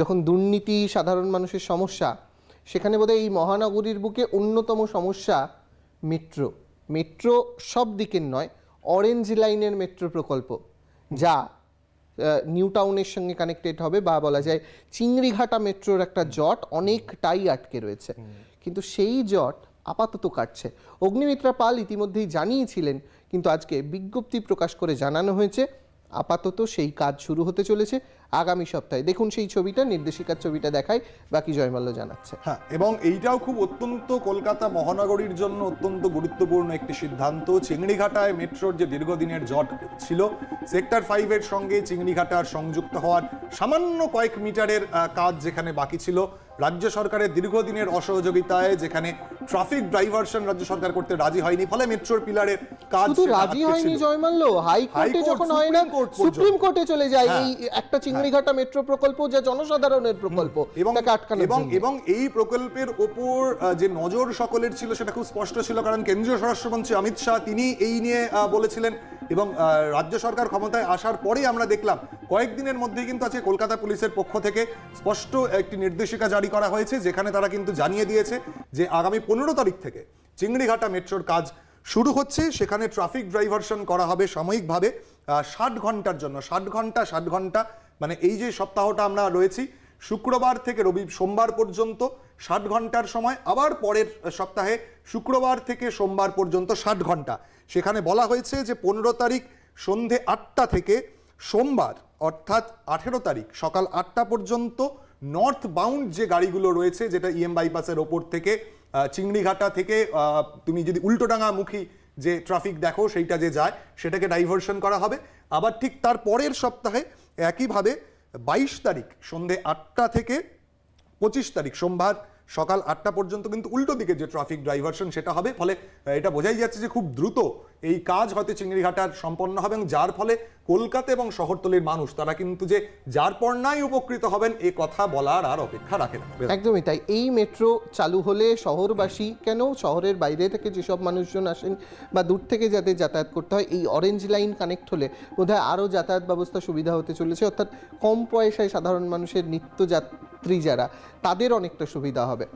যখন দুর্নীতি সাধারণ মানুষের সমস্যা, সেখানে বোধহয় এই মহানগরীর বুকে অন্যতম সমস্যা মেট্রো। মেট্রো সব দিকের নয়, অরেঞ্জ লাইনের মেট্রো প্রকল্প যা নিউ টাউনের সঙ্গে কানেক্টেড হবে, বা বলা যায় চিংড়িঘাটা মেট্রোর একটা জট অনেকটাই আটকে রয়েছে, কিন্তু সেই জট আপাতত কাটছে। অগ্নিমিত্রা পাল ইতিমধ্যেই জানিয়েছিলেন, কিন্তু আজকে বিজ্ঞপ্তি প্রকাশ করে জানানো হয়েছে আপাতত সেই কাজ শুরু হতে চলেছে আগামী সপ্তাহে। দেখুন সেই ছবিটা, নির্দেশিকার ছবিটা দেখায়, বাকি জয়মাল্য জানাচ্ছে। হ্যাঁ, এবং এইটাও খুব অত্যন্ত কলকাতা মহানগরীর জন্য অত্যন্ত গুরুত্বপূর্ণ একটি সিদ্ধান্ত। চিংড়িঘাটায় মেট্রোর যে দীর্ঘদিনের জট ছিল, সেক্টর 5-এর সঙ্গে চিংড়িঘাটার সংযুক্ত হওয়ার সামান্য কয়েক মিটারের কাজ যেখানে বাকি ছিল, রাজ্য সরকারের দীর্ঘদিনের অসহযোগিতায়, যেখানে ট্রাফিক ডাইভারশন রাজ্য সরকার করতে রাজি হয়নি, ফলে মেট্রোর পিলারের কাজ শুধু রাজি হয়নি জয়মাল্য, হাইকোর্টে যখন হয় না, সুপ্রিম কোর্টে চলে যায় এই একটা চিংড়িঘাটা মেট্রো প্রকল্প, যা জনসাধারণের প্রকল্প, এবং এই প্রকল্পের ওপর যে নজর সকলের ছিল সেটা খুব স্পষ্ট ছিল, কারণ কেন্দ্রীয় স্বরাষ্ট্রমন্ত্রী অমিত শাহ তিনি এই নিয়ে বলেছিলেন, এবং রাজ্য সরকার ক্ষমতায় আসার পরেই আমরা দেখলাম কয়েকদিনের মধ্যেই কিন্তু আজকে কলকাতা পুলিশের পক্ষ থেকে স্পষ্ট একটি নির্দেশিকা জারি করা হয়েছে, যেখানে তারা কিন্তু জানিয়ে দিয়েছে যে আগামী 15 তারিখ থেকে চিংড়িঘাটা মেট্রোর কাজ শুরু হচ্ছে। সেখানে ট্রাফিক ডাইভারশন করা হবে সাময়িকভাবে 60 ঘন্টার জন্য। 60 ঘন্টা মানে এই যে সপ্তাহটা আমরা রয়েছি, শুক্রবার থেকে সোমবার পর্যন্ত 60 ঘন্টার সময়, আবার পরের সপ্তাহে শুক্রবার থেকে সোমবার পর্যন্ত 60 ঘন্টা। সেখানে বলা হয়েছে যে 15 তারিখ সন্ধে 8টা থেকে সোমবার অর্থাৎ 18 তারিখ সকাল 8টা পর্যন্ত নর্থ বাউন্ড যে গাড়িগুলো রয়েছে, যেটা ইএম বাইপাসের ওপর থেকে চিংড়িঘাটা থেকে তুমি যদি উল্টোডাঙ্গামুখী যে ট্রাফিক দেখো সেইটা যে যায়, সেটাকে ডাইভারশন করা হবে। আবার ঠিক তার পরের সপ্তাহে একইভাবে 22 তারিখ সন্ধে 8টা থেকে 25 তারিখ সোমবার সকাল 8টা পর্যন্ত কিন্তু উল্টো দিকে যে ট্রাফিক ডাইভারশন সেটা হবে। ফলে এটা বোঝাই যাচ্ছে যে খুব দ্রুত এই কাজ হয়তো চিংড়িঘাটার সম্পন্ন হবে, এবং যার ফলে কলকাতা এবং শহরতলির মানুষ তারা কিন্তু যে যার পর নাই উপকৃত হবেন এ কথা বলার আর অপেক্ষা রাখে না। একদমই তাই। এই মেট্রো চালু হলে শহরবাসী কেন, শহরের বাইরে থেকে যেসব মানুষজন আসেন বা দূর থেকে যাদের যাতায়াত করতে হয়, এই অরেঞ্জ লাইন কানেক্ট হলে বোধহয় আরও যাতায়াত ব্যবস্থা সুবিধা হতে চলেছে, অর্থাৎ কম পয়সায় সাধারণ মানুষের নিত্যযাত্রী যারা, তাদের অনেকটা সুবিধা হবে।